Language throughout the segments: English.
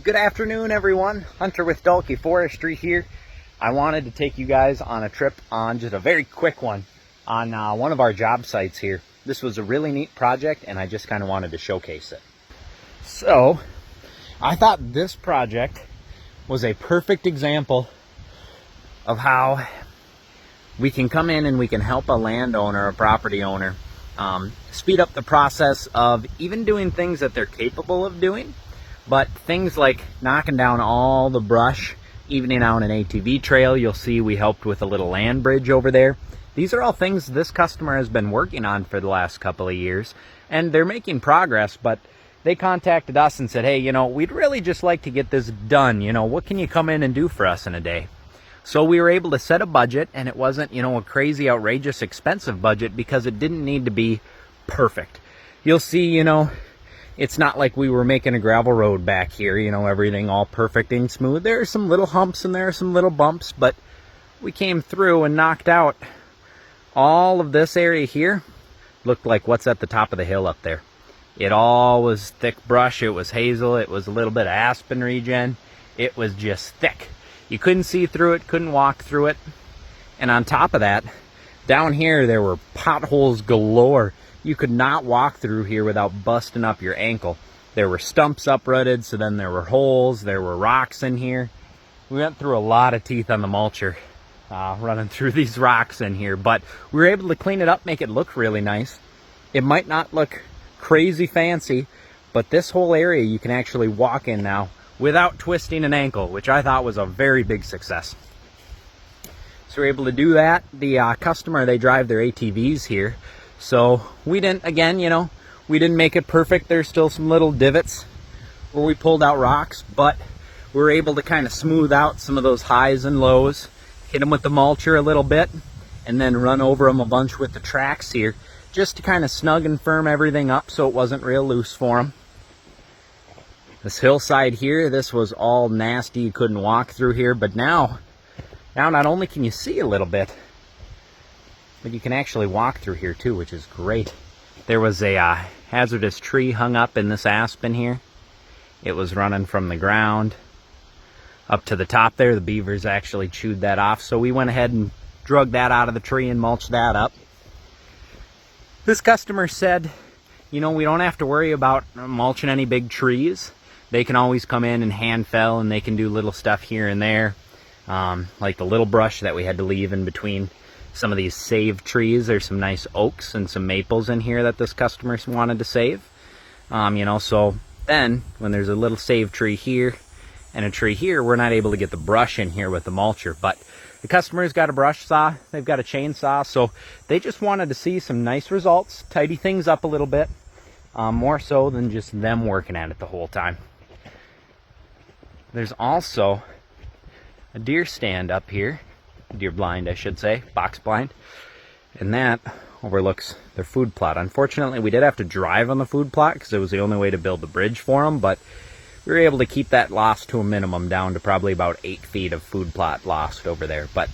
Good afternoon, everyone. Hunter with Dalkey Forestry here. I wanted to take you guys on a trip on just a very quick one on one of our job sites here. This was a really neat project and I just kind of wanted to showcase it. So I thought this project was a perfect example of how we can come in and we can help a landowner, a property owner, speed up the process of even doing things that they're capable of doing. But things like knocking down all the brush, evening out an ATV trail. You'll see we helped with a little land bridge over there. These are all things this customer has been working on for the last couple of years, and they're making progress, but they contacted us and said, hey, we'd really just like to get this done. What can you come in and do for us in a day? So we were able to set a budget, and it wasn't, a crazy, outrageous, expensive budget because it didn't need to be perfect. You'll see, it's not like we were making a gravel road back here, everything all perfect and smooth. There are some little humps and there are some little bumps, but we came through and knocked out all of this area here. Looked like what's at the top of the hill up there. It all was thick brush. It was hazel. It was a little bit of aspen regen. It was just thick. You couldn't see through it, couldn't walk through it. And on top of that, down here there were potholes galore. You could not walk through here without busting up your ankle. There were stumps uprooted, so then there were holes, there were rocks in here. We went through a lot of teeth on the mulcher running through these rocks in here, but we were able to clean it up, make it look really nice. It might not look crazy fancy, but this whole area you can actually walk in now without twisting an ankle, which I thought was a very big success. So we're able to do that. The customer, they drive their ATVs here. So we didn't, again, we didn't make it perfect. There's still some little divots where we pulled out rocks, but we were able to kind of smooth out some of those highs and lows, hit them with the mulcher a little bit, and then run over them a bunch with the tracks here, just to kind of snug and firm everything up so it wasn't real loose for them. This hillside here, this was all nasty. You couldn't walk through here, but now not only can you see a little bit, but you can actually walk through here too, which is great. There was a hazardous tree hung up in this aspen here. It was running from the ground up to the top there. The beavers actually chewed that off, so we went ahead and drug that out of the tree and mulched that up. This customer said, we don't have to worry about mulching any big trees. They can always come in and hand fell, and they can do little stuff here and there, like the little brush that we had to leave in between some of these saved trees. There's some nice oaks and some maples in here that this customer wanted to save. So then when there's a little saved tree here and a tree here, we're not able to get the brush in here with the mulcher, but the customer's got a brush saw, they've got a chainsaw, so they just wanted to see some nice results, tidy things up a little bit, more so than just them working at it the whole time. There's also a deer stand up here, deer blind I should say, box blind, and that overlooks their food plot. Unfortunately, we did have to drive on the food plot because it was the only way to build the bridge for them, but we were able to keep that loss to a minimum, down to probably about 8 feet of food plot lost over there, but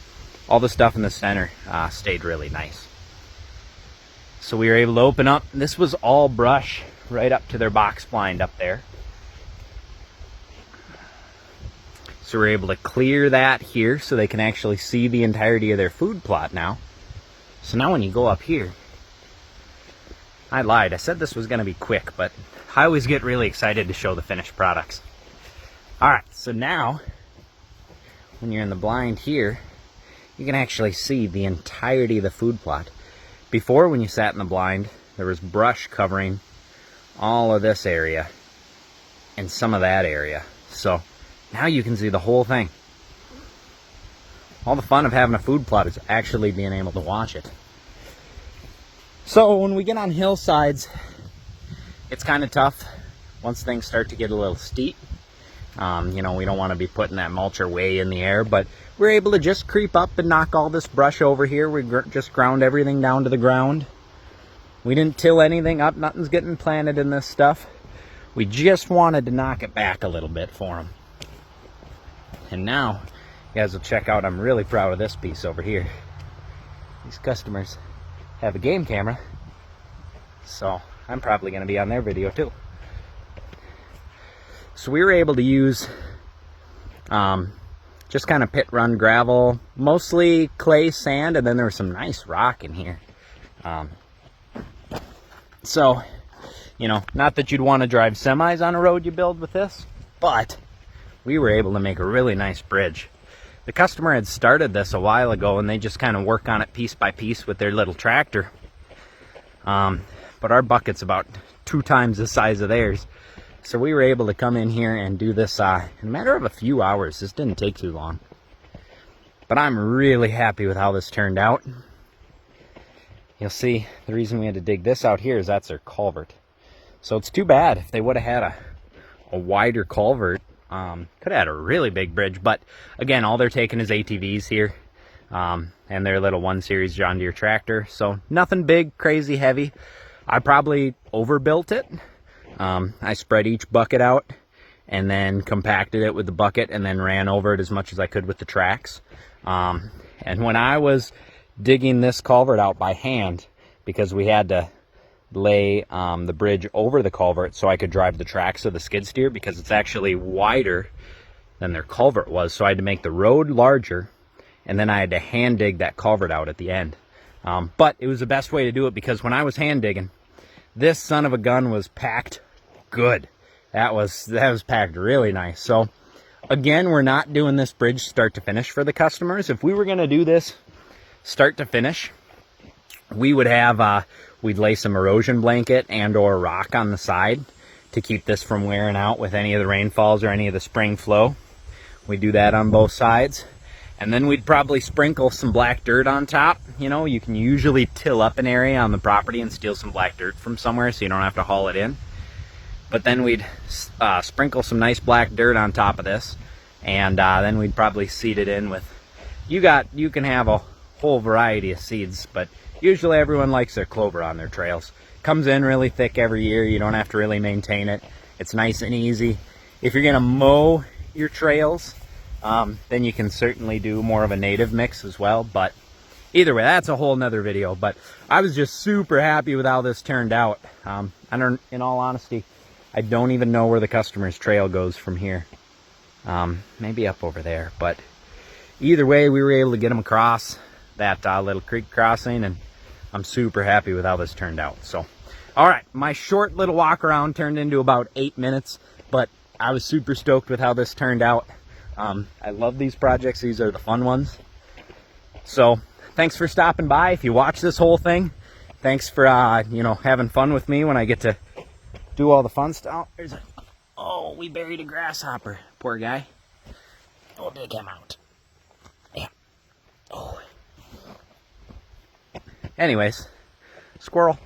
all the stuff in the center stayed really nice. So we were able to open up. This was all brush right up to their box blind up there. So we're able to clear that here so they can actually see the entirety of their food plot now. So now when you go up here, I lied. I said this was going to be quick, but I always get really excited to show the finished products. Alright, so now when you're in the blind here, you can actually see the entirety of the food plot. Before, when you sat in the blind, there was brush covering all of this area and some of that area. So now you can see the whole thing. All the fun of having a food plot is actually being able to watch it. So when we get on hillsides, it's kind of tough once things start to get a little steep. We don't want to be putting that mulcher way in the air, but we're able to just creep up and knock all this brush over here. We just ground everything down to the ground. We didn't till anything up. Nothing's getting planted in this stuff. We just wanted to knock it back a little bit for them. And now, you guys will check out, I'm really proud of this piece over here. These customers have a game camera, so I'm probably going to be on their video too. So we were able to use just kind of pit run gravel, mostly clay sand, and then there was some nice rock in here. So, you know, not that you'd want to drive semis on a road you build with this, but we were able to make a really nice bridge. The customer had started this a while ago, and they just kind of work on it piece by piece with their little tractor. But our bucket's about 2 times the size of theirs. So we were able to come in here and do this in a matter of a few hours. This didn't take too long. But I'm really happy with how this turned out. You'll see the reason we had to dig this out here is that's their culvert. So it's too bad. If they would have had a wider culvert, could have had a really big bridge. But again, all they're taking is ATVs here, and their little 1 Series John Deere tractor. So nothing big, crazy heavy. I probably overbuilt it. I spread each bucket out and then compacted it with the bucket and then ran over it as much as I could with the tracks. And when I was digging this culvert out by hand, because we had to lay the bridge over the culvert so I could drive the tracks of the skid steer, because it's actually wider than their culvert was. So I had to make the road larger, and then I had to hand dig that culvert out at the end. But it was the best way to do it, because when I was hand digging, this son of a gun was packed good. That was packed really nice. So again, we're not doing this bridge start to finish for the customers. If we were going to do this start to finish, we would have we'd lay some erosion blanket and or rock on the side to keep this from wearing out with any of the rainfalls or any of the spring flow. We do that on both sides. And then we'd probably sprinkle some black dirt on top. You know, you can usually till up an area on the property and steal some black dirt from somewhere so you don't have to haul it in. But then we'd sprinkle some nice black dirt on top of this, and then we'd probably seed it in with, you can have a whole variety of seeds, but usually everyone likes their clover on their trails. Comes in really thick every year. You don't have to really maintain it. It's nice and easy. If you're gonna mow your trails, then you can certainly do more of a native mix as well. But either way, that's a whole nother video. But I was just super happy with how this turned out. In all honesty, I don't even know where the customer's trail goes from here. Maybe up over there. But either way, we were able to get them across that little creek crossing, and I'm super happy with how this turned out. So, all right, my short little walk around turned into about 8 minutes, but I was super stoked with how this turned out. I love these projects. These are the fun ones. So thanks for stopping by. If you watch this whole thing, thanks for, having fun with me when I get to do all the fun stuff. Oh, we buried a grasshopper. Poor guy. We'll dig him out. Yeah. Oh. Anyways, squirrel.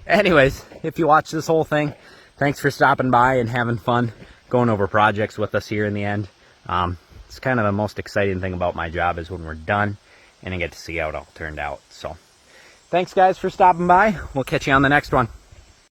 Anyways, if you watch this whole thing, thanks for stopping by and having fun going over projects with us here in the end. It's kind of the most exciting thing about my job is when we're done and I get to see how it all turned out. So thanks guys for stopping by. We'll catch you on the next one.